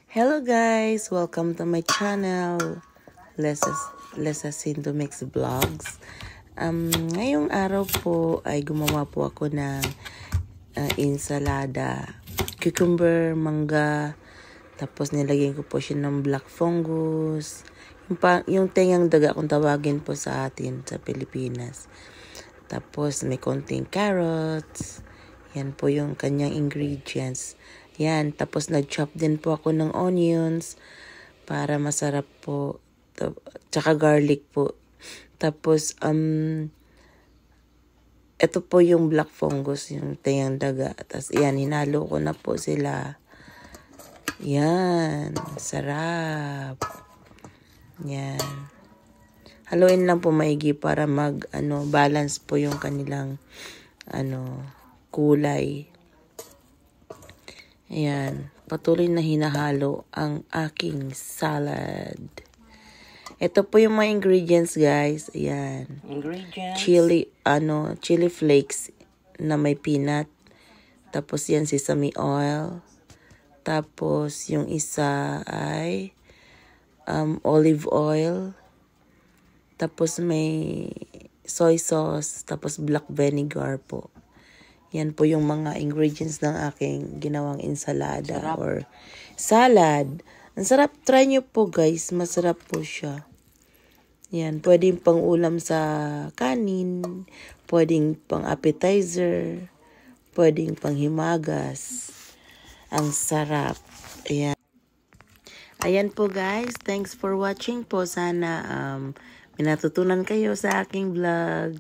Hello guys! Welcome to my channel, Lesasinto Mix Vlogs. Ngayong araw po ay gumawa po ako ng ensalada, cucumber, mangga, tapos nilagyan ko po siya ng black fungus, yung tengang daga kung tawagin po sa atin sa Pilipinas. Tapos may konting carrots, yan po yung kanyang ingredients. Yan, tapos nag-chop din po ako ng onions para masarap po. Tsaka garlic po. Tapos, ito po yung black fungus, yung tayang daga. Tapos, yan, hinalo ko na po sila. Yan, sarap. Yan. Haluin lang po maigi para balance po yung kanilang, kulay. Ayan, patuloy na hinahalo ang aking salad. Ito po yung mga ingredients, guys. Ayan. Chili flakes na may peanut. Tapos yan sesame oil. Tapos yung isa ay olive oil. Tapos may soy sauce. Tapos black vinegar po. Yan po yung mga ingredients ng aking ginawang ensalada or salad. Ang sarap. Try nyo po guys. Masarap po siya. Yan. Pwedeng pang ulam sa kanin. Pwedeng pang appetizer. Pwedeng pang himagas. Ang sarap. Ayan. Ayan po guys. Thanks for watching po. Sana may natutunan kayo sa aking vlog.